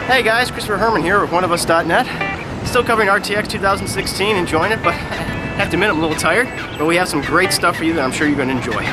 Hey guys, Christopher Herman here with Oneofus.net. Still covering RTX 2016, enjoying it, but I have to admit I'm a little tired. But we have some great stuff for you that I'm sure you're going to enjoy.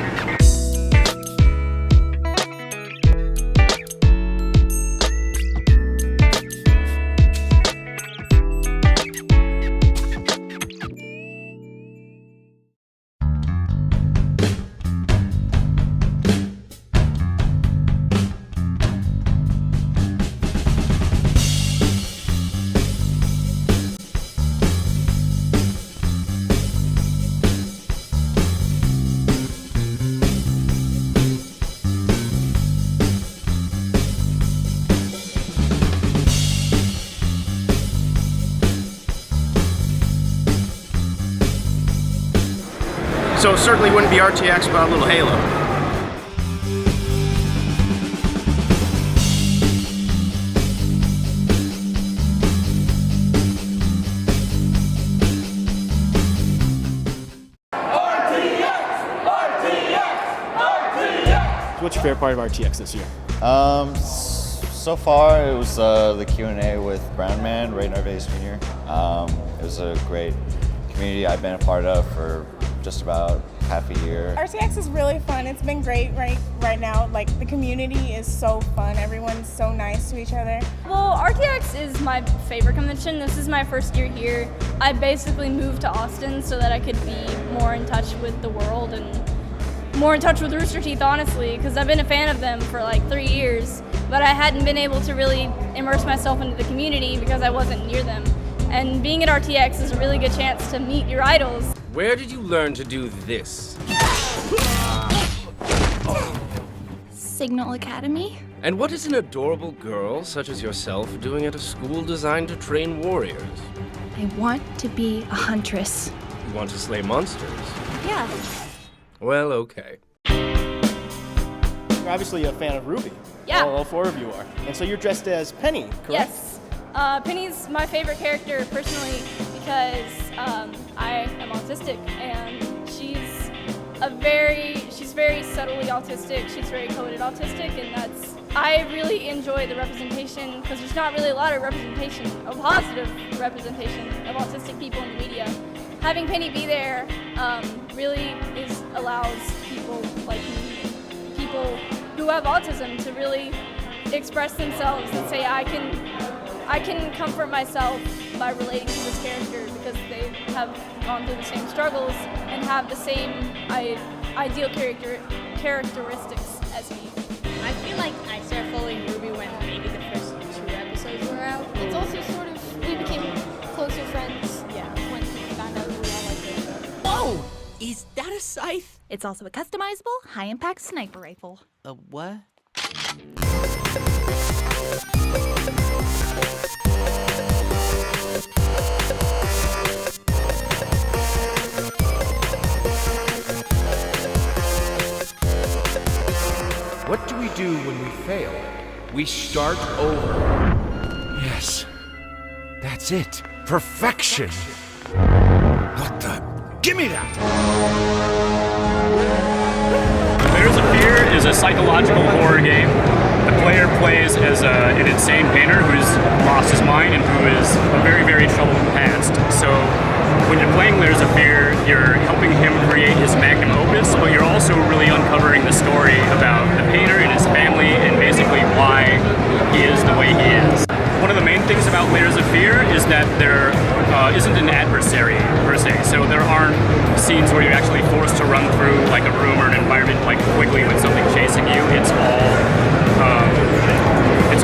So it certainly wouldn't be RTX without a little Halo. What's your favorite part of RTX this year? So far it was the Q&A with Brown Man, Ray Narvaez Jr. It was a great community I've been a part of for just about half a year. RTX is really fun. It's been great right now. Like, the community is so fun. Everyone's so nice to each other. Well, RTX is my favorite convention. This is my first year here. I basically moved to Austin so that I could be more in touch with the world and more in touch with Rooster Teeth, honestly, because I've been a fan of them for like 3 years, but I hadn't been able to really immerse myself into the community because I wasn't near them. And being at RTX is a really good chance to meet your idols. Where did you learn to do this? Signal Academy. And what is an adorable girl such as yourself doing at a school designed to train warriors? I want to be a huntress. You want to slay monsters? Yeah. Well, okay. You're obviously a fan of Ruby. Yeah. All 4 of you are. And so you're dressed as Penny, correct? Yes. Penny's my favorite character personally because I am autistic, and she's very subtly autistic. She's very coded autistic, and I really enjoy the representation because there's not really a lot of representation, a positive representation of autistic people in the media. Having Penny be there really allows people like me, people who have autism, to really express themselves and say, I can comfort myself by relating to this character because they have gone through the same struggles and have the same ideal characteristics as me. I feel like I started following Ruby when maybe the first 2 episodes were out. It's also sort of, we became closer friends, when we found out we all liked it. Whoa! Is that a scythe? It's also a customizable, high-impact sniper rifle. A what? What do we do when we fail? We start over. Yes. That's it. Perfection. What the? Give me that! Layers of Fear is a psychological horror game. The player plays as an insane painter who's lost his mind and who is a very, very troubled past. So when you're playing Layers of Fear, you're helping him create his magnum opus, but you're also really uncovering the story about the painter and his family and basically why he is the way he is. One of the main things about Layers of Fear is that there isn't an adversary per se, so there aren't scenes where you're actually forced to run through like a room or an environment like quickly with something chasing you. It's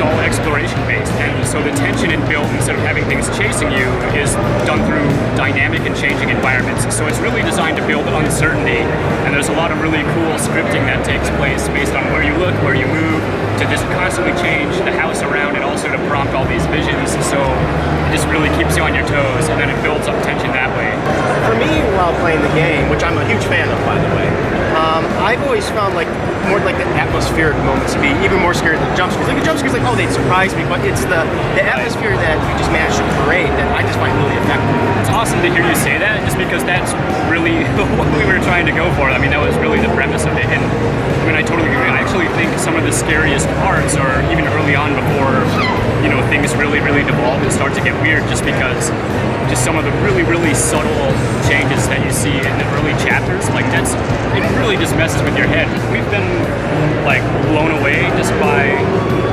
all exploration based, and so the tension it built instead of having things chasing you is done through dynamic and changing environments. So it's really designed to build uncertainty, and there's a lot of really cool scripting that takes place based on where you look, where you move, to just constantly change the house around and also to prompt all these visions. So it just really keeps you on your toes, and then it builds up tension that way. For me, while playing the game, which I'm a huge fan of, by the way, I've always found like more like the atmospheric moments to be even more scary than the jump scares. Like the jump scares, like, oh, they'd surprise me, but it's the atmosphere that you just managed to create that I just find really effective. It's awesome to hear you say that, just because that's really what we were trying to go for. I mean, that was really the premise of it, and I mean, I totally agree. I actually think some of the scariest parts are even early on before, things really, really devolve and start to get weird just because just some of the really, really subtle changes that you see in the early chapters, like it really just messes with your head. We've been like blown away just by,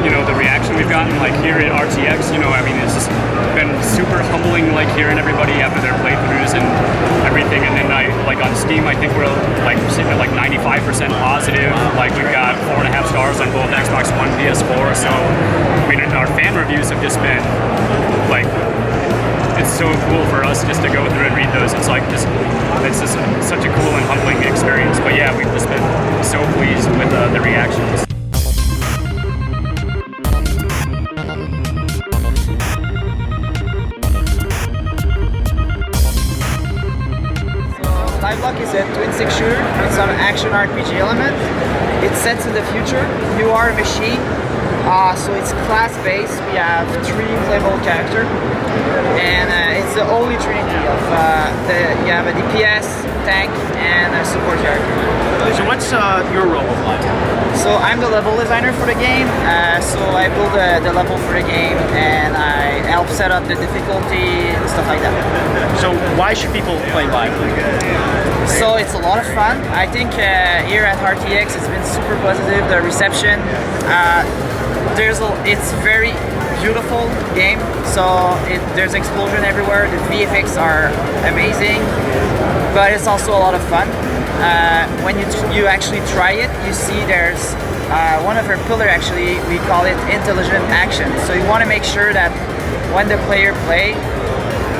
you know, the reaction we've gotten like here at RTX, you know, I mean, it's just been super humbling, like hearing everybody after their playthroughs and everything. And then like on Steam, I think we're like sitting at like 95% positive. Like we've got 4.5 stars on both Xbox One, PS4. So I mean, our fan reviews have just been like, it's so cool for us just to go through and read those. It's like just, it's just such a cool and humbling experience. But yeah, we've just been so pleased with the reactions. Livelock is a twin-stick shooter with some action RPG element. It's set in the future. You are a machine, so it's class-based. We have 3 playable characters, and it's the only trinity of you have a DPS, tank, and a support character. So what's your role of Livelock? So I'm the level designer for the game. So I build the level for the game, and I help set up the difficulty and stuff like that. So why should people play Livelock? So it's a lot of fun. I think here at RTX it's been super positive. The reception, it's very beautiful game. So there's explosion everywhere. The VFX are amazing, but it's also a lot of fun. When you actually try it, you see there's one of our pillars, actually, we call it intelligent action. So you want to make sure that when the player play,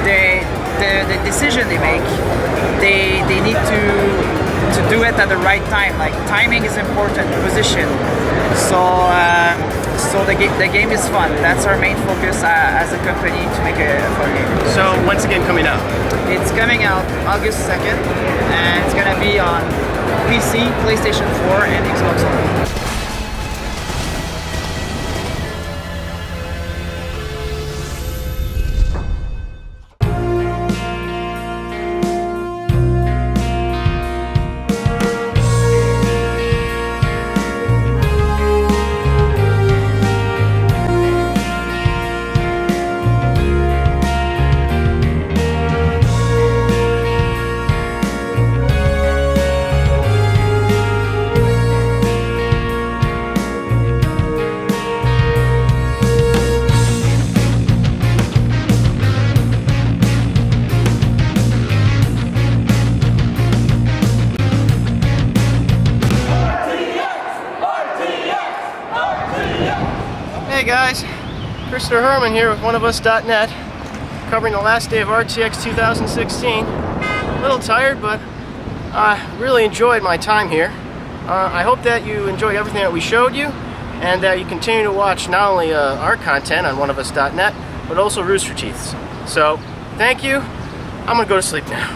the decision they make, they need to do it at the right time. Like timing is important, position. So the game is fun. That's our main focus as a company, to make a fun game. So when's the game coming out? It's coming out August 2nd, and it's gonna be on PC, PlayStation 4, and Xbox One. Hey guys, Rooster Herman here with Oneofus.net, covering the last day of RTX 2016. A little tired, but I really enjoyed my time here. I hope that you enjoyed everything that we showed you, and that you continue to watch not only our content on Oneofus.net, but also Rooster Teeth's. So, thank you. I'm gonna go to sleep now.